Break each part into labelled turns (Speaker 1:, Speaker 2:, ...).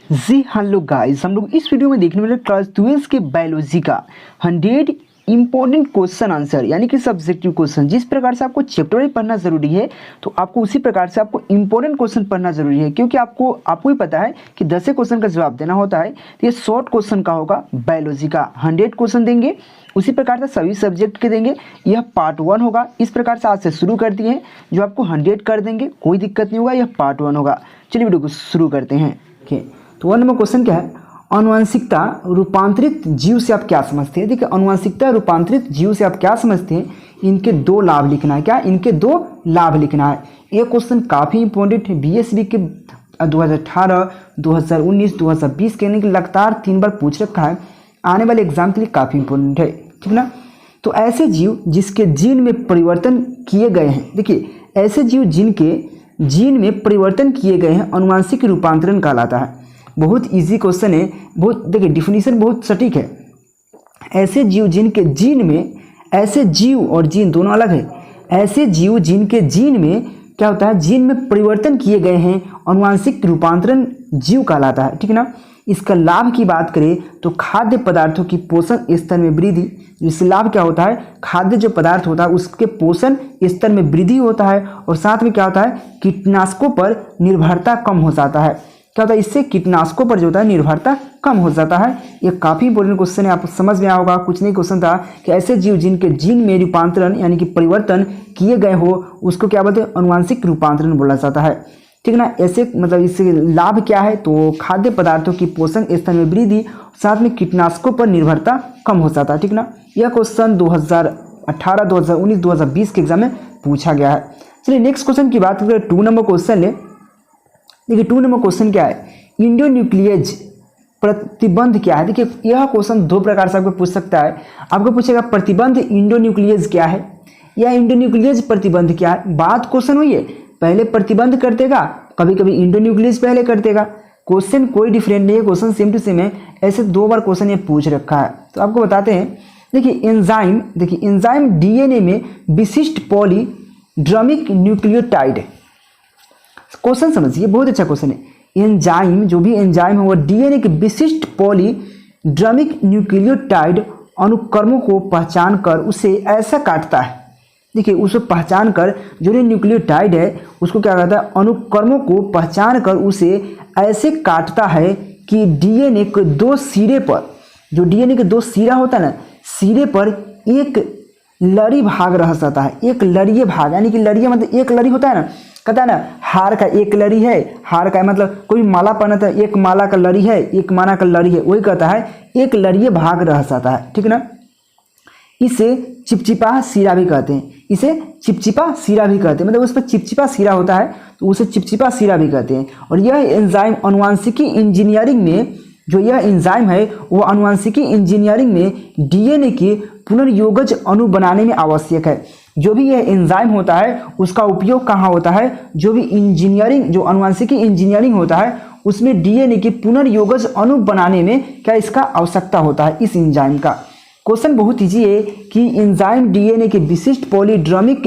Speaker 1: जी hello guys, हम लोग इस वीडियो में देखने वाले क्लास 12 के बायोलॉजी का 100 इंपॉर्टेंट क्वेश्चन आंसर यानी कि सब्जेक्टिव क्वेश्चन। जिस प्रकार से आपको चैप्टर वाइज पढ़ना जरूरी है तो आपको उसी प्रकार से आपको इंपॉर्टेंट क्वेश्चन पढ़ना जरूरी है, क्योंकि आपको ही पता है कि 10 क्वेश्चन का जवाब देना होता है। तो ये शॉर्ट क्वेश्चन का होगा, बायोलॉजी का 100 क्वेश्चन देंगे, उसी प्रकार से सभी सब्जेक्ट के देंगे। यह पार्ट 1 होगा। इस प्रकार से आज से शुरू कर दिए हैं, जो आपको 100 कर देंगे, कोई दिक्कत नहीं होगा। यह पार्ट 1 होगा। चलिए वीडियो को शुरू करते हैं। तो 1 नंबर क्वेश्चन क्या है, आनुवंशिकता रूपांतरित जीव से आप क्या समझते हैं। देखिए, आनुवंशिकता रूपांतरित जीव से आप क्या समझते हैं, इनके दो लाभ लिखना है। क्या, इनके दो लाभ लिखना है। ये क्वेश्चन काफ़ी इंपॉर्टेंट है, बीएसबी के 2018, 2019, 2020 के लगातार 3 बार पूछ रखा है। आने वाले एग्जाम के लिए काफ़ी इंपॉर्टेंट है, ठीक ना। तो ऐसे जीव जिसके जीन में परिवर्तन किए गए हैं, देखिए ऐसे जीव जिनके जीन में परिवर्तन किए गए हैं आनुवंशिक रूपांतरण कहलाता है। बहुत इजी क्वेश्चन है, बहुत देखिए डिफिनीशन बहुत सटीक है। ऐसे जीव जिनके जीन में, ऐसे जीव और जीन दोनों अलग है। ऐसे जीव जिनके जीन में क्या होता है, जीन में परिवर्तन किए गए हैं आनुवंशिक रूपांतरण जीव कहलाता है, ठीक ना। इसका लाभ की बात करें तो खाद्य पदार्थों की पोषण स्तर में वृद्धि। इससे लाभ क्या होता है, खाद्य जो पदार्थ होता है उसके पोषण स्तर में वृद्धि होता है, और साथ में क्या होता है, कीटनाशकों पर निर्भरता कम हो जाता है। क्या होता है, इससे कीटनाशकों पर जो होता है निर्भरता कम हो जाता है। ये काफ़ी इंपॉर्टेंट क्वेश्चन है, आप समझ में आया होगा। कुछ नहीं क्वेश्चन था कि ऐसे जीव जिनके जीन में रूपांतरण यानी कि परिवर्तन किए गए हो उसको क्या बोलते हैं, आनुवंशिक रूपांतरण बोला जाता है, ठीक ना। ऐसे मतलब इससे लाभ क्या है, तो खाद्य पदार्थों की पोषण स्तर में वृद्धि, साथ में कीटनाशकों पर निर्भरता कम हो जाता है, ठीक ना। यह क्वेश्चन 2018, 2019, 2020 के एग्जाम में पूछा गया है। चलिए नेक्स्ट क्वेश्चन की बात करें, 2 नंबर क्वेश्चन ले। देखिए 2 नंबर क्वेश्चन क्या है, इंडोन्यूक्लियेज प्रतिबंध क्या है। देखिए यह क्वेश्चन 2 प्रकार से आपको पूछ सकता है। आपको पूछेगा प्रतिबंध इंडोन्यूक्लियेज क्या है, या इंडोन्यूक्लियेज प्रतिबंध क्या है। बात क्वेश्चन हुई है, पहले प्रतिबंध कर देगा, कभी कभी इंडोन्यूक्लियेज पहले कर देगा। क्वेश्चन कोई डिफरेंट नहीं है, क्वेश्चन सेम टू सेम है। ऐसे 2 बार क्वेश्चन ये पूछ रखा है। तो आपको बताते हैं, देखिए एंजाइम, देखिए एंजाइम डीएनए में विशिष्ट पॉलीड्रमिक न्यूक्लियोटाइड। क्वेश्चन समझिए, बहुत अच्छा क्वेश्चन है। एंजाइम, जो भी एंजाइम है वो डीएनए के विशिष्ट पॉलीड्रमिक न्यूक्लियोटाइड अनुक्रमों को पहचान कर उसे ऐसा काटता है। देखिए उसे पहचान कर, जो न्यूक्लियोटाइड है उसको क्या कहता है, अनुक्रमों को पहचान कर उसे ऐसे काटता है कि डीएनए के 2 सिरे पर, जो डीएनए के 2 सिरा होता है ना, सिरे पर एक लड़ी भाग रह जाता है। एक लड़िए भाग, यानी कि लड़िए मतलब एक लड़ी होता है ना, कहता है ना हार का एक लड़ी है, हार का मतलब कोई माला पहनता है, एक माला का लड़ी है, एक माला का लड़ी है, वही कहता है एक लड़िए भाग रह जाता है, ठीक ना। इसे चिपचिपा सिरा भी कहते हैं, इसे चिपचिपा सिरा भी कहते हैं, मतलब उस पर चिपचिपा सिरा होता है तो उसे चिपचिपा सिरा भी कहते हैं। और यह एंजाइम आनुवंशिकी इंजीनियरिंग में, जो यह एंजाइम है वो आनुवंशिकी इंजीनियरिंग में डीएनए के पुनर्योगज अणु बनाने में आवश्यक है। जो भी यह एंजाइम होता है उसका उपयोग कहाँ होता है, जो भी इंजीनियरिंग, जो आनुवंशिकी इंजीनियरिंग होता है उसमें डीएनए के पुनर्योगज अणु बनाने में क्या इसका आवश्यकता होता है, इस एंजाइम का। क्वेश्चन बहुत ईजी है कि एंजाइम डीएनए के विशिष्ट पॉलीड्रमिक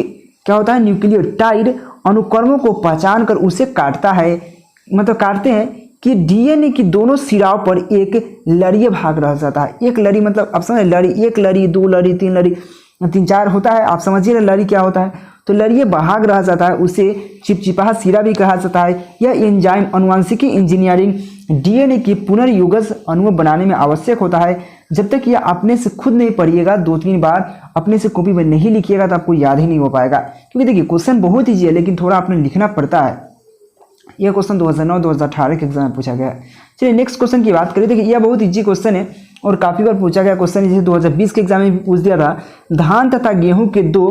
Speaker 1: क्या होता है, न्यूक्लियोटाइड अनुक्रमों को पहचान कर उसे काटता है, मतलब काटते हैं कि डीएनए की दोनों सिराओं पर एक लड़िए भाग रह जाता है। एक लड़ी मतलब आप समझ, लड़ी, एक लड़ी, 2 लड़ी, 3 लड़ी, 3-4 होता है, आप समझिए लड़ी क्या होता है। तो लड़िए भाग रह जाता है, उसे चिपचिपा सिरा भी कहा जाता है। यह एंजाइम आनुवंशिकी इंजीनियरिंग डीएनए की पुनर्योगज अणु बनाने में आवश्यक होता है। जब तक यह अपने से खुद नहीं पढ़िएगा, 2-3 बार अपने से कॉपी में नहीं लिखिएगा तो आपको याद ही नहीं हो पाएगा। क्योंकि देखिए क्वेश्चन बहुत ईजी है लेकिन थोड़ा आपने लिखना पड़ता है। यह क्वेश्चन 2009, 2018 के एग्जाम में पूछा गया है। चलिए नेक्स्ट क्वेश्चन की बात करें। देखिए यह बहुत ईजी क्वेश्चन है और काफ़ी बार पूछा गया क्वेश्चन है, जैसे 2020 के एग्जाम में भी पूछ दिया था। धान तथा गेहूं के 2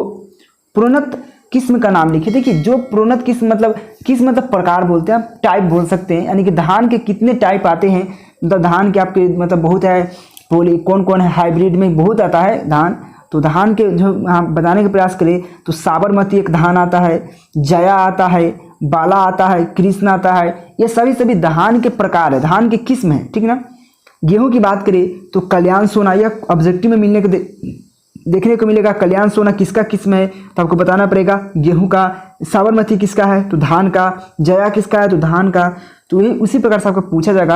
Speaker 1: प्रोन्नत किस्म का नाम लिखिए। देखिए जो प्रोन्नत किस्म मतलब प्रकार बोलते हैं, आप टाइप बोल सकते हैं, यानी कि धान के कितने टाइप आते हैं। मतलब धान के आपके मतलब बहुत है, कौन कौन है, हाइब्रिड में बहुत आता है धान। तो धान के जो हम बताने का प्रयास करें तो साबरमती एक धान आता है, जया आता है, बाला आता है, कृष्ण आता है। ये सभी धान के प्रकार है, धान के किस्म है, ठीक ना। गेहूं की बात करें तो कल्याण सोना, यह ऑब्जेक्टिव में मिलने के देखने को मिलेगा। कल्याण सोना किसका किस्म है तो आपको बताना पड़ेगा, गेहूं का। साबरमती किसका है तो धान का। जया किसका है तो धान का। तो ये उसी प्रकार से आपको पूछा जाएगा।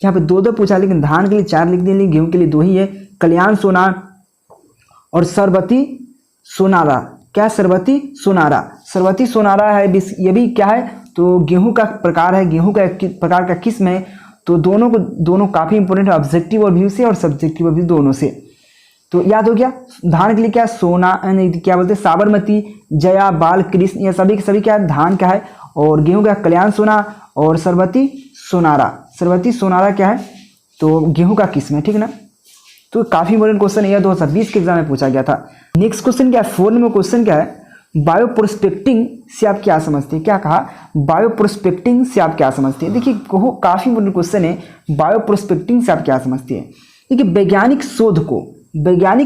Speaker 1: यहाँ पे 2 पूछा, लेकिन धान के लिए 4 लिख दिए, गेहूं के लिए 2 ही है। कल्याण सोनार और सरबती सोनारा, क्या सरबती सोनारा, सरबती सोनारा है, ये भी क्या है तो गेहूं का प्रकार है, गेहूं का प्रकार का किस्म है। तो दोनों काफ़ी इंपॉर्टेंट है, ऑब्जेक्टिव और व्यू से और सब्जेक्टिव व्यू दोनों से। तो याद हो गया। धान के लिए क्या सोना, क्या बोलते हैं साबरमती, जया, बाल, कृष्ण, ये सभी के सभी क्या है धान का है। और गेहूं का कल्याण सोना और सरबती सोनारा, सरबती सोनारा क्या है तो गेहूं का किस्म है, ठीक है ना। तो काफ़ी इंपॉर्टेंट क्वेश्चन है, यह 2020 के एग्जाम में पूछा गया था। नेक्स्ट क्वेश्चन क्या है, 4 नंबर क्वेश्चन क्या है, बायो प्रोस्पेक्टिंग से आप क्या समझते हैं। क्या कहा, बायो प्रोस्पेक्टिंग से आप क्या समझते हैं। देखिए काफ़ी इंपॉर्टेंट क्वेश्चन है, बायो प्रोस्पेक्टिंग से आप क्या समझते हैं। देखिए वैज्ञानिक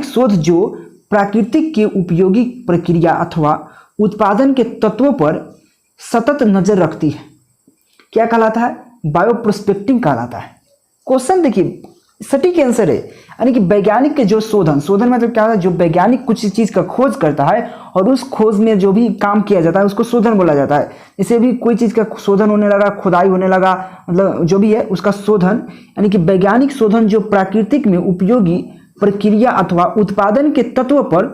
Speaker 1: शोध जो प्राकृतिक के उपयोगी प्रक्रिया अथवा उत्पादन के तत्वों पर सतत नजर रखती है, क्या कहलाता है, बायो प्रोस्पेक्टिंग कहलाता है। क्वेश्चन देखिए सटीक आंसर है, यानी कि वैज्ञानिक के जो शोधन मतलब क्या होता है, जो वैज्ञानिक कुछ चीज का खोज करता है और उस खोज में जो भी काम किया जाता है उसको शोधन बोला जाता है। जैसे भी कोई चीज का शोधन होने लगा, खुदाई होने लगा, मतलब जो भी है उसका शोधन, यानी कि वैज्ञानिक शोधन जो प्राकृतिक में उपयोगी प्रक्रिया अथवा उत्पादन के तत्व पर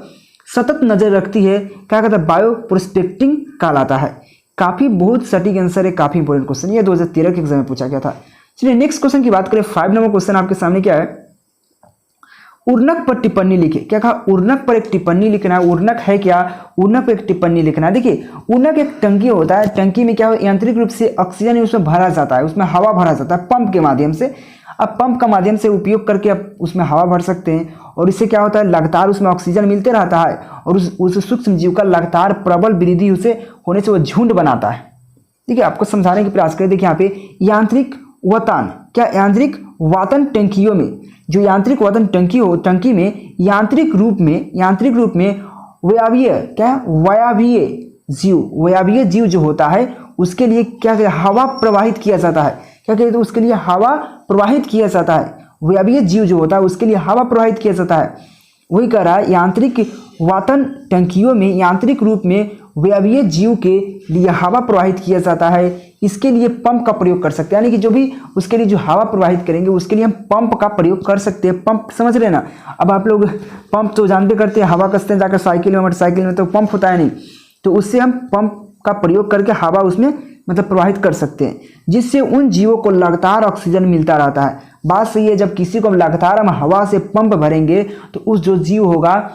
Speaker 1: सतत नजर रखती है, क्या कहता है, बायो प्रोस्पेक्टिंग कहलाता है। काफी बहुत सटीक आंसर है, काफी इंपॉर्टेंट क्वेश्चन, ये 2013 के एग्जाम में पूछा गया था। चलिए नेक्स्ट क्वेश्चन की बात करें। 5 नंबर क्वेश्चन आपके सामने क्या है, उर्नक पर टिप्पणी लिखे। क्या कहा, उर्नक पर एक टिप्पणी लिखना है। उर्नक है क्या, उर्नक पर एक टिप्पणी लिखना है। देखिए उर्नक एक टंकी होता है, टंकी में क्या हो यांत्रिक रूप से ऑक्सीजन उसमें भरा जाता है, उसमें हवा भरा जाता है पंप के माध्यम से। अब पंप का माध्यम से उपयोग करके आप उसमें हवा भर सकते हैं और इससे क्या होता है लगातार उसमें ऑक्सीजन मिलते रहता है और उस सूक्ष्म जीव का लगातार प्रबल वृद्धि उसे होने से वो झुंड बनाता है। ठीक है, आपको समझाने की प्रयास करें। देखिए यहाँ पे यांत्रिक वतन, क्या यांत्रिक वातन टंकियों में, जो यांत्रिक वातन टंकी में यांत्रिक रूप में वायवीय, क्या वायवीय जीव जो होता है उसके लिए क्या हवा प्रवाहित किया जाता है। क्या कहते हैं, उसके लिए हवा प्रवाहित किया जाता है। वायवीय जीव जो होता है उसके लिए हवा प्रवाहित किया जाता है। वही कह रहा है यांत्रिक वातन टंकियों में यांत्रिक रूप में वायवीय जीव के लिए हवा प्रवाहित किया जाता है। इसके लिए पंप का प्रयोग कर सकते हैं, यानी कि जो भी उसके लिए जो हवा प्रवाहित करेंगे उसके लिए हम पंप का प्रयोग कर सकते हैं। पंप समझ रहे हैं ना। अब आप लोग पंप तो जानते करते हैं, हवा कसते हैं जाकर साइकिल में, मोटरसाइकिल में तो पंप होता है नहीं, तो उससे हम पंप का प्रयोग करके हवा उसमें मतलब प्रवाहित कर सकते हैं, जिससे उन जीवों को लगातार ऑक्सीजन मिलता रहता है। बात सही है, जब किसी को लगातार हम हवा से पंप भरेंगे तो उस जो जीव होगा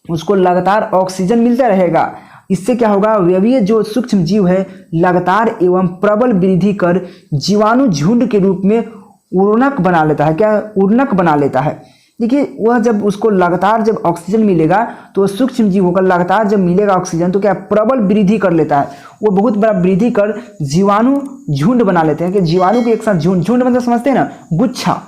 Speaker 1: उसको लगातार ऑक्सीजन मिलता रहेगा। इससे क्या होगा, वायवीय जो सूक्ष्म जीव है लगातार एवं प्रबल वृद्धि कर जीवाणु झुंड के रूप में उर्नक बना लेता है। क्या उर्नक बना लेता है। देखिए वह जब उसको लगातार जब ऑक्सीजन मिलेगा तो सूक्ष्म जीव होगा, लगातार जब मिलेगा ऑक्सीजन तो क्या प्रबल वृद्धि कर लेता है, वो बहुत बड़ा वृद्धि कर जीवाणु झुंड बना लेते हैं। कि जीवाणु के एक साथ झुंड मतलब समझते हैं ना, गुच्छा,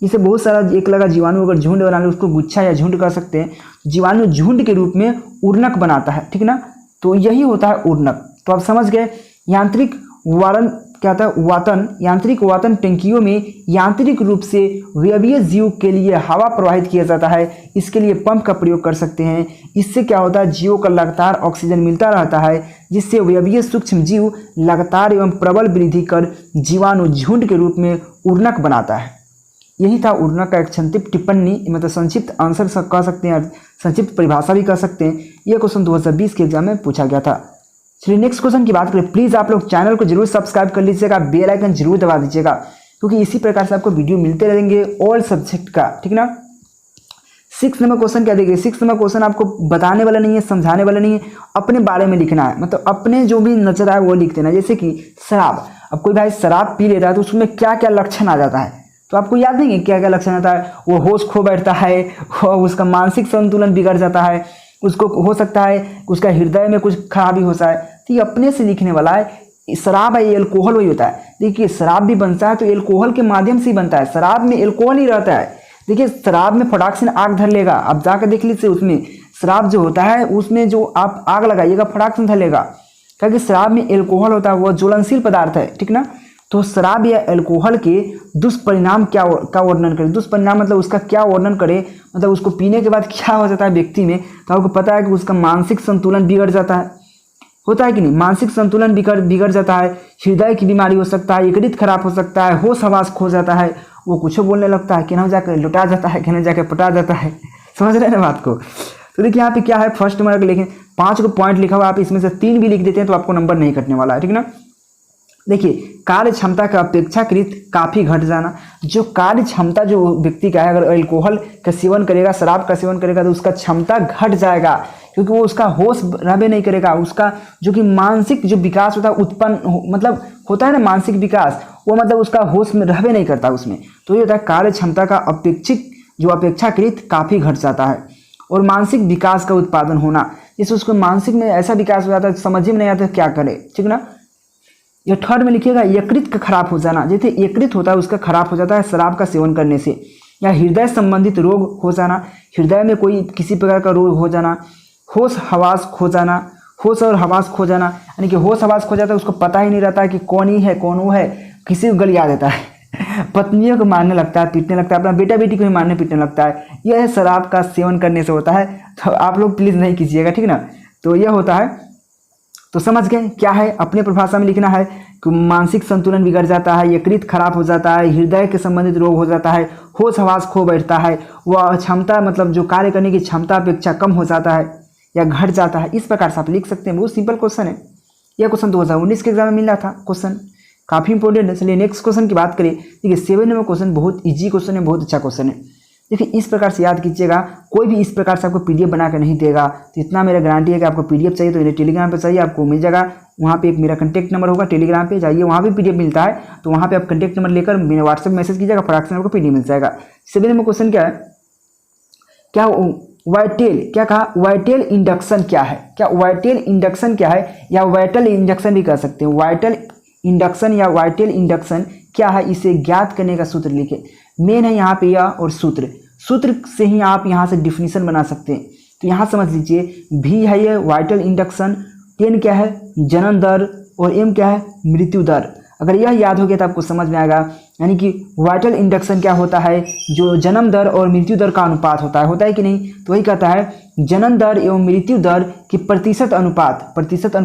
Speaker 1: जिसे बहुत सारा एक लगा जीवाणु अगर झुंड बना ले उसको गुच्छा या झुंड कर सकते हैं। जीवाणु झुंड के रूप में उर्नक बनाता है, ठीक ना। तो यही होता है उर्नक। तो आप समझ गए। यांत्रिक वारन क्या था, वातन, यांत्रिक वातन टंकियों में यांत्रिक रूप से वायवीय जीव के लिए हवा प्रवाहित किया जाता है। इसके लिए पंप का प्रयोग कर सकते हैं। इससे क्या होता है, जीवों का लगातार ऑक्सीजन मिलता रहता है, जिससे वायवीय सूक्ष्म जीव लगातार एवं प्रबल वृद्धि कर जीवाणु झुंड के रूप में उर्नक बनाता है। यही था उर्नक का एक संक्षिप्त टिप्पणी, मतलब संक्षिप्त आंसर कह सकते हैं, संक्षिप्त परिभाषा भी कह सकते हैं। यह क्वेश्चन 2020 के एग्जाम में पूछा गया था। चलिए नेक्स्ट क्वेश्चन की बात करें। प्लीज़ आप लोग चैनल को जरूर सब्सक्राइब कर लीजिएगा, बेल आइकन जरूर दबा दीजिएगा, क्योंकि इसी प्रकार से आपको वीडियो मिलते रहेंगे ऑल सब्जेक्ट का, ठीक ना। 6 नंबर क्वेश्चन क्या देखिए। 6 नंबर क्वेश्चन आपको बताने वाला नहीं है, समझाने वाला नहीं है, अपने बारे में लिखना है, मतलब अपने जो भी नजर आए वो लिख देना। जैसे कि शराब, अब कोई भाई शराब पी लेता है तो उसमें क्या क्या लक्षण आ जाता है, तो आपको याद नहीं है क्या क्या लक्षण आता है। वो होश खो बैठता है, उसका मानसिक संतुलन बिगड़ जाता है, उसको हो सकता है उसका हृदय में कुछ खराबी हो जाए। तो ये अपने से लिखने वाला है। शराब है, ये एल्कोहल वही होता है। देखिए शराब भी बनता है तो एल्कोहल के माध्यम से ही बनता है, शराब में एल्कोहल ही रहता है। देखिए शराब में फटाक से आग धर लेगा, आप जाकर देख लीजिए, उसमें शराब जो होता है उसमें जो आप आग लगाइएगा फटाक से धर लेगा, क्योंकि शराब में एल्कोहल होता है, वो ज्वलनशील पदार्थ है, ठीक ना। तो शराब या एल्कोहल के दुष्परिणाम क्या वर्णन करें। दुष्परिणाम मतलब उसका क्या वर्णन करें, मतलब उसको पीने के बाद क्या हो जाता है व्यक्ति में, तो आपको पता है कि उसका मानसिक संतुलन बिगड़ जाता है, होता है कि नहीं, मानसिक संतुलन बिगड़ जाता है, हृदय की बीमारी हो सकता है, यकृत खराब हो सकता है, होश हवास खो जाता है, वो कुछ बोलने लगता है, कहना जाकर लुटा जाता है, कहना जाकर पटा जाता है। समझ रहे हैं ना बात को। तो देखिए यहाँ पे क्या है, फर्स्ट नंबर लिखें 5 को पॉइंट लिखा हुआ, आप इसमें से 3 भी लिख देते हैं तो आपको नंबर नहीं कटने वाला है, ठीक ना। देखिए कार्य क्षमता का अपेक्षाकृत काफ़ी घट जाना। जो कार्य क्षमता जो व्यक्ति का है, अगर अल्कोहल का सेवन करेगा, शराब का सेवन करेगा तो उसका क्षमता घट जाएगा, क्योंकि वो उसका होश रहबे नहीं करेगा। उसका जो कि मानसिक जो विकास होता है उत्पन्न मतलब होता है ना मानसिक विकास, वो मतलब उसका होश में रहबे नहीं करता उसमें। तो ये होता है कार्य क्षमता का अपेक्षाकृत काफ़ी घट जाता है। और मानसिक विकास का उत्पादन होना, जैसे उसको मानसिक में ऐसा विकास हो जाता है समझ में नहीं आता क्या करे, ठीक ना। या थर्ड में लिखिएगा यकृत का खराब हो जाना, जैसे यकृत होता है उसका खराब हो जाता है शराब का सेवन करने से। या हृदय संबंधित रोग हो जाना, हृदय में कोई किसी प्रकार का रोग हो जाना। होश हवास खो जाना, होश और हवास खो जाना, यानी कि होश हवास खो जाता है, उसको पता ही नहीं रहता है कि कौन ही है कौन वो है, किसी को गलिया देता है पत्नियों को मारने लगता है, पीटने लगता है, अपना बेटा बेटी को भी मारने पीटने लगता है। यह शराब का सेवन करने से होता है। तो आप लोग प्लीज़ नहीं कीजिएगा, ठीक ना। तो यह होता है। तो समझ गए क्या है, अपने परिभाषा में लिखना है कि मानसिक संतुलन बिगड़ जाता है, यकृत खराब हो जाता है, हृदय के संबंधित रोग हो जाता है, होश हवास खो बैठता है, वह क्षमता मतलब जो कार्य करने की क्षमता अपेक्षा कम हो जाता है या घट जाता है। इस प्रकार से आप लिख सकते हैं। बहुत सिंपल क्वेश्चन है। यह क्वेश्चन 2019 के एग्जाम में मिला था, क्वेश्चन काफ़ी इंपॉर्टेंट है। चलिए नेक्स्ट क्वेश्चन की बात करें। देखिए 7 नंबर क्वेश्चन बहुत इजी क्वेश्चन है, बहुत अच्छा क्वेश्चन है। देखिए इस प्रकार से याद कीजिएगा, कोई भी इस प्रकार से आपको पीडीएफ बना कर नहीं देगा। तो इतना मेरा गारंटी है कि आपको पीडीएफ चाहिए तो मेरे टेलीग्राम पे चाहिए, आपको मिल जाएगा। वहाँ पे एक मेरा कंटेक्ट नंबर होगा, टेलीग्राम पे जाइए, वहाँ भी पीडीएफ मिलता है। तो वहाँ पे आप कंटेक्ट नंबर लेकर मेरे व्हाट्सएप मैसेज कीजिएगा, फटाक से आपको पीडीएफ मिल जाएगा। 7 नंबर क्वेश्चन क्या है, क्या वाइटेल, क्या कहा, वाइटेल इंडक्शन क्या है, क्या वाइटेल इंडक्शन क्या है, या वाइटल इंडक्शन भी कह सकते हैं। वाइटल इंडक्शन या वाइटेल इंडक्शन क्या है, इसे ज्ञात करने का सूत्र लिखे। मेन है यहाँ पे यह, और सूत्र से ही आप यहाँ से डिफिनीशन बना सकते हैं। तो यहाँ समझ लीजिए, भी है ये वाइटल इंडक्शन, टेन क्या है जन्म दर, और एम क्या है मृत्यु दर। अगर यह याद हो गया तो आपको समझ में आएगा। यानी कि वाइटल इंडक्शन क्या होता है, जो जन्म दर और मृत्यु दर का अनुपात होता है कि नहीं। तो वही कहता है जन्म दर एवं मृत्यु दर की प्रतिशत अनुपात, प्रतिशत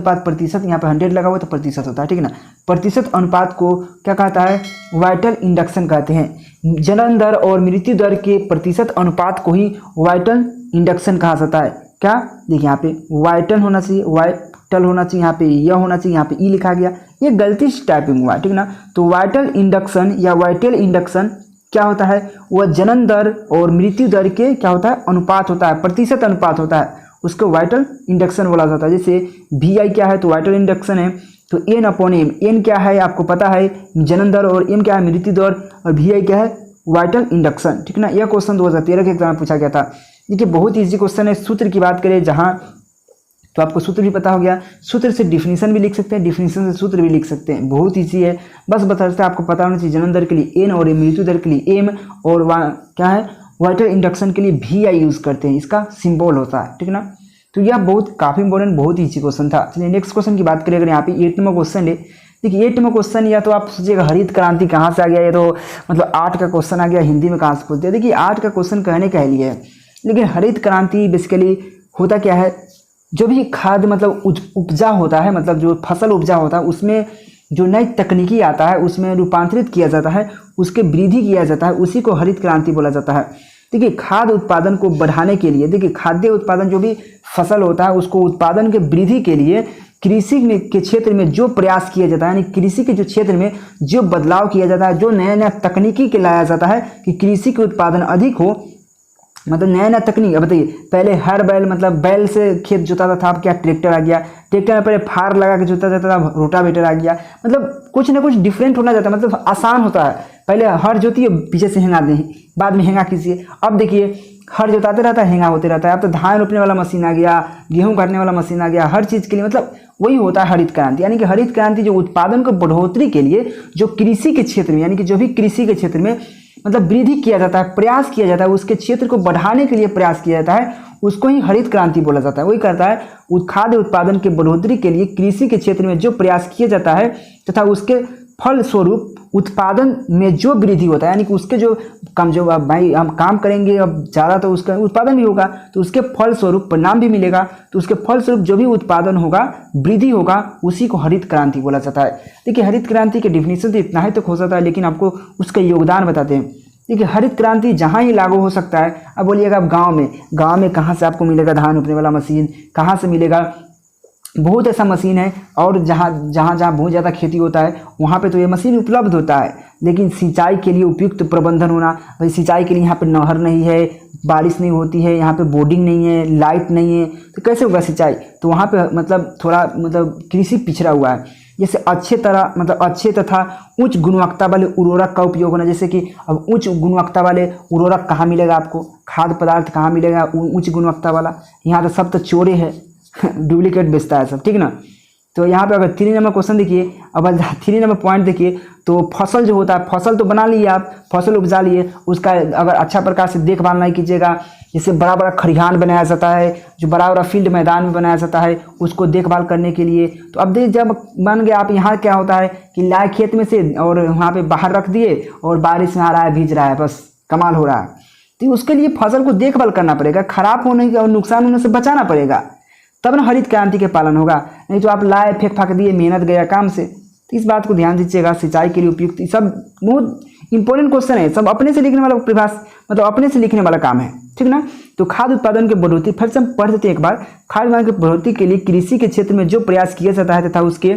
Speaker 1: यहाँ पे 100 लगा हुआ तो प्रतिशत होता है, ठीक है ना। प्रतिशत अनुपात को क्या कहता है, वाइटल इंडक्शन कहते हैं। जन्म दर और मृत्यु दर के प्रतिशत अनुपात को ही वाइटल इंडक्शन कहा जाता है। क्या देखिए यहाँ पे वाइटल होना चाहिए, वाइटल होना चाहिए, यहाँ पे यह होना चाहिए, यहाँ पे ई लिखा गया, ये गलती से टाइपिंग हुआ, ठीक ना। तो वाइटल इंडक्शन या वाइटल इंडक्शन क्या होता है, वह जन्म दर और मृत्यु दर के क्या होता है अनुपात होता है, प्रतिशत अनुपात होता है, उसको वाइटल इंडक्शन बोला जाता है। जैसे वी आई क्या है तो वाइटल इंडक्शन है, तो एन अपॉन एम, एन क्या है आपको पता है जन्म दर, और एम क्या है मृत्यु दर, और वी आई क्या है वाइटल इंडक्शन, ठीक ना। यह क्वेश्चन 2013 के एग्जाम में पूछा गया था। देखिए बहुत ईजी क्वेश्चन है। सूत्र की बात करें जहाँ, तो आपको सूत्र भी पता हो गया, सूत्र से डिफिनीशन भी लिख सकते हैं, डिफिनीशन से सूत्र भी लिख सकते हैं, बहुत ईजी है। बस बताते आपको पता होना चाहिए जन्म दर के लिए एन और मृत्यु दर के लिए एम, और क्या है वाइटल इंडक्शन के लिए वी आई यूज़ करते हैं, इसका सिंबल होता है, ठीक ना। तो यह बहुत काफ़ी इंपॉर्टेंट बहुत ईजी क्वेश्चन था। चलिए नेक्स्ट क्वेश्चन की बात करें। अगर यहाँ पे 8 नंबर क्वेश्चन है, देखिए 8 नंबर क्वेश्चन, या तो आप सोचिएगा हरित क्रांति कहाँ से आ गया, ये तो मतलब 8 का क्वेश्चन आ गया, हिंदी में कहाँ से पूछ दिया। देखिए 8 का क्वेश्चन कहने के लिए है, लेकिन हरित क्रांति बेसिकली होता क्या है, जो भी खाद्य मतलब उपजा होता है, मतलब जो फसल उपजा होता है उसमें जो नई तकनीकी आता है उसमें रूपांतरित किया जाता है, उसके वृद्धि किया जाता है, उसी को हरित क्रांति बोला जाता है। देखिए खाद्य उत्पादन को बढ़ाने के लिए, देखिए खाद्य उत्पादन जो भी फसल होता है उसको उत्पादन के वृद्धि के लिए कृषि के क्षेत्र में जो प्रयास किया जाता है, यानी कृषि के जो क्षेत्र में जो बदलाव किया जाता है, जो नया नया तकनीकी के लाया जाता है कि कृषि के उत्पादन अधिक हो, मतलब नया नया तकनीक। बताइए पहले हर बैल मतलब बैल से खेत जोताता था, अब क्या ट्रैक्टर आ गया, ट्रैक्टर में पहले फार लगा के जोता जाता था, रोटावेटर आ गया, मतलब कुछ ना कुछ डिफरेंट होना जाता है, मतलब आसान होता है। पहले हर जोतिए पीछे से हेंगा दें, बाद में हेंगा कीजिए। अब देखिए हर जोताते रहता है, हेंगा होते रहता है। अब तो धान रोपने वाला मशीन आ गया, गेहूँ काटने वाला मशीन आ गया, हर चीज़ के लिए मतलब वही होता है हरित क्रांति। यानी कि हरित क्रांति जो उत्पादन को बढ़ोतरी के लिए जो कृषि के क्षेत्र में, यानी कि जो भी कृषि के क्षेत्र में मतलब वृद्धि किया जाता है, प्रयास किया जाता है, उसके क्षेत्र को बढ़ाने के लिए प्रयास किया जाता है, उसको ही हरित क्रांति बोला जाता है। वही करता है खाद्य उत्पादन के बढ़ोतरी के लिए कृषि के क्षेत्र में जो प्रयास किया जाता है तथा उसके फल स्वरूप उत्पादन में जो वृद्धि होता है, यानी कि उसके जो कम जो अब भाई हम काम करेंगे अब ज़्यादा तो उसका उत्पादन भी होगा, तो उसके फलस्वरूप परिणाम भी मिलेगा, तो उसके फलस्वरूप जो भी उत्पादन होगा, वृद्धि होगा, उसी को हरित क्रांति बोला जाता है। देखिए हरित क्रांति के डिफिनेशन तो इतना ही तक हो सकता है, लेकिन आपको उसका योगदान बताते हैं। देखिए हरित क्रांति जहाँ ही लागू हो सकता है। अब बोलिएगा अब गाँव में कहाँ से आपको मिलेगा धान रोपने वाला मशीन, कहाँ से मिलेगा? बहुत ऐसा मशीन है, और जहाँ बहुत ज़्यादा खेती होता है वहाँ पे तो ये मशीन उपलब्ध होता है, लेकिन सिंचाई के लिए उपयुक्त प्रबंधन होना, भाई सिंचाई के लिए यहाँ पे नहर नहीं है, बारिश नहीं होती है, यहाँ पे बोर्डिंग नहीं है, लाइट नहीं है, तो कैसे होगा सिंचाई? तो वहाँ पे मतलब थोड़ा मतलब कृषि पिछड़ा हुआ है। जैसे अच्छे तथा उच्च गुणवत्ता वाले उर्वरक का उपयोग होना, जैसे कि अब उच्च गुणवत्ता वाले उर्वरक कहाँ मिलेगा आपको? खाद्य पदार्थ कहाँ मिलेगा उच्च गुणवत्ता वाला? यहाँ तो सब तो चोरे है, डुप्लीकेट बेचता है सब, ठीक ना। तो यहाँ पे अगर 3 नंबर क्वेश्चन देखिए, अब 3 नंबर पॉइंट देखिए, तो फसल जो होता है, फसल तो बना लिए आप, फसल उपजा लिए, उसका अगर अच्छा प्रकार से देखभाल नहीं कीजिएगा, जैसे बड़ा बड़ा खलिहान बनाया जाता है, जो बड़ा बड़ा फील्ड मैदान में बनाया जाता है, उसको देखभाल करने के लिए, तो अब देख जब बन गया आप, यहाँ क्या होता है कि लाए खेत में से और वहाँ पे बाहर रख दिए और बारिश में आ रहा है, भीज रहा है, बस कमाल हो रहा है। तो उसके लिए फसल को देखभाल करना पड़ेगा, खराब होने और नुकसान होने से बचाना पड़ेगा, तब ना हरित क्रांति के पालन होगा। नहीं तो आप लाए फेंक फाक दिए, मेहनत गया काम से। तो इस बात को ध्यान दीजिएगा। सिंचाई के लिए उपयुक्त, सब बहुत इंपॉर्टेंट क्वेश्चन है, सब अपने से लिखने वाला प्रभास मतलब अपने से लिखने वाला काम है, ठीक ना। तो खाद्य उत्पादन की बढ़ोतरी, फिर से हम पढ़ देते हैं एक बार। खाद्य उत्पादन की बढ़ोतरी के लिए कृषि के क्षेत्र में जो प्रयास किया जाता है तथा उसके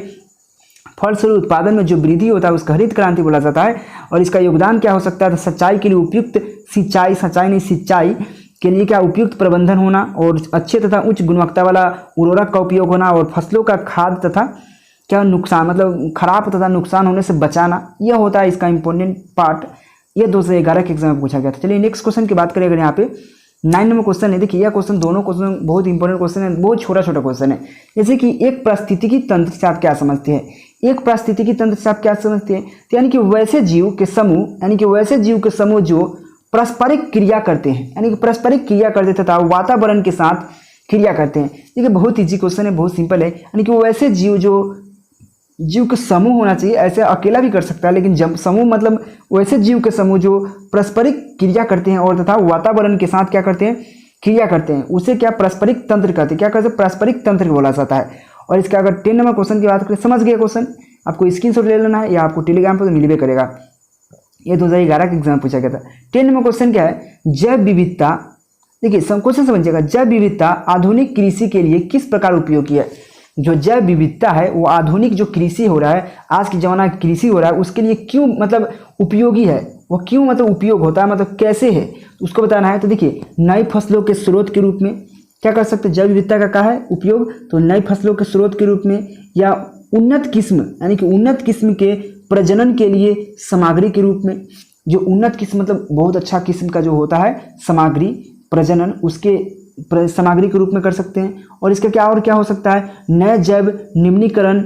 Speaker 1: फलस्वरूप उत्पादन में जो वृद्धि होता है उसका हरित क्रांति बोला जाता है। और इसका योगदान क्या हो सकता है? तो सिंचाई के लिए उपयुक्त सिंचाई के लिए क्या उपयुक्त प्रबंधन होना, और अच्छे तथा उच्च गुणवत्ता वाला उर्वरक का उपयोग होना, और फसलों का खाद तथा क्या नुकसान मतलब खराब तथा नुकसान होने से बचाना, यह होता है इसका इंपॉर्टेंट पार्ट। ये 2 से 11 के एग्जाम में पूछा गया था। चलिए नेक्स्ट क्वेश्चन की बात करें अगर यहाँ पे 9 नंबर क्वेश्चन है। देखिए यह क्वेश्चन, दोनों क्वेश्चन बहुत इंपॉर्टेंट क्वेश्चन है, बहुत छोटा क्वेश्चन है। जैसे कि एक पारिस्थितिकी तंत्र से आप क्या समझते हैं? एक पारिस्थितिकी तंत्र से आप क्या समझते हैं? तो यानी कि वैसे जीव के समूह जो पारस्परिक क्रिया करते हैं, यानी कि पारस्परिक क्रिया करते तथा वातावरण के साथ क्रिया करते हैं। देखिए बहुत इजी क्वेश्चन है, बहुत सिंपल है। यानी कि वैसे जीव के समूह होना चाहिए, ऐसे अकेला भी कर सकता है, लेकिन जब समूह मतलब वैसे जीव के समूह जो पारस्परिक क्रिया करते हैं और तथा वातावरण के साथ क्या करते हैं? क्रिया करते हैं, उसे क्या पारस्परिक तंत्र कहते हैं। क्या कहते हैं? पारस्परिक तंत्र बोला जाता है। और इसका अगर 10 नंबर क्वेश्चन की बात करें, समझ गए क्वेश्चन, आपको स्क्रीनशॉट ले लेना है या आपको टेलीग्राम पर तो मिलबे करेगा। ये 2011 के एग्जाम पूछा गया था। 10 नंबर क्वेश्चन क्या है? जैव विविधता। देखिए क्वेश्चन समझिएगा, जैव विविधता आधुनिक कृषि के लिए किस प्रकार उपयोगी है? जो जैव विविधता है वो आधुनिक जो कृषि हो रहा है, आज के जमाना कृषि हो रहा है, उसके लिए क्यों मतलब उपयोगी है, वो क्यों मतलब उपयोग होता है, मतलब कैसे है, उसको बताना है। तो देखिए नई फसलों के स्रोत के रूप में क्या कर सकते हैं? जैव विविधता का क्या है उपयोग? तो नई फसलों के स्रोत के रूप में, या उन्नत किस्म यानी कि उन्नत किस्म के प्रजनन के लिए सामग्री के रूप में। जो उन्नत किस्म मतलब बहुत अच्छा किस्म का जो होता है सामग्री प्रजनन, उसके सामग्री के रूप में कर सकते हैं। और इसका क्या हो सकता है? नए जैव निम्नीकरण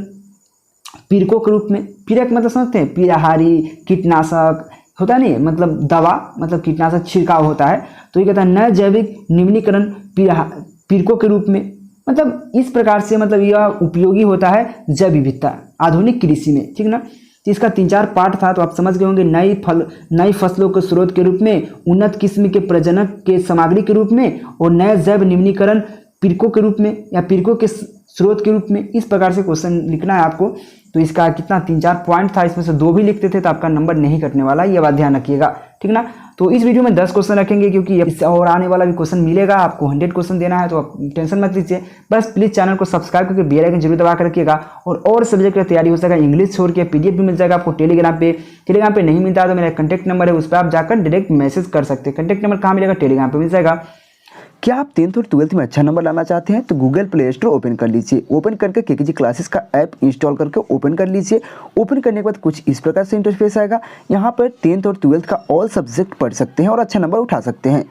Speaker 1: पीड़कों के रूप में। पीड़क मतलब समझते हैं, पीड़ाहारी कीटनाशक होता नहीं, मतलब दवा मतलब कीटनाशक छिड़काव होता है, तो ये कहता है नए जैविक निम्नीकरण पीड़कों के रूप में। मतलब इस प्रकार से मतलब यह उपयोगी होता है जैव विविधता आधुनिक कृषि में, ठीक ना। तो इसका 3-4 पार्ट था, तो आप समझ गए होंगे। नई फसलों के स्रोत के रूप में, उन्नत किस्म के प्रजनक के सामग्री के रूप में, और नए जैव निम्नीकरण पीड़कों के रूप में या पीड़कों के स्रोत के रूप में। इस प्रकार से क्वेश्चन लिखना है आपको। तो इसका कितना 3-4 पॉइंट था, इसमें से 2 भी लिखते थे तो आपका नंबर नहीं कटने वाला, ये बात ध्यान रखिएगा, ठीक ना। तो इस वीडियो में 10 क्वेश्चन रखेंगे, क्योंकि इससे और आने वाला भी क्वेश्चन मिलेगा। आपको 100 क्वेश्चन देना है, तो आप टेंशन मत लीजिए। बस प्लीज़ चैनल को सब्सक्राइब करके बेल आइकन जरूर दबा कर रखिएगा। और सब्जेक्ट की तैयारी हो सकेगा, इंग्लिश छोड़ के PDF भी मिल जाएगा आपको टेलीग्राम पे नहीं मिलता है तो मेरा कॉन्टैक्ट नंबर है, उस पर आप जाकर डायरेक्ट मैसेज कर सकते हैं। कॉन्टैक्ट नंबर कहाँ मिलेगा? टेलीग्राम पे मिल जाएगा। क्या आप 10th और 12th में अच्छा नंबर लाना चाहते हैं? तो गूगल प्ले स्टोर ओपन कर लीजिए। ओपन करके KKG क्लासेस का ऐप इंस्टॉल करके ओपन कर लीजिए। ओपन करने के बाद कुछ इस प्रकार से इंटरफेस आएगा। यहाँ पर 10th और 12th का ऑल सब्जेक्ट पढ़ सकते हैं और अच्छा नंबर उठा सकते हैं।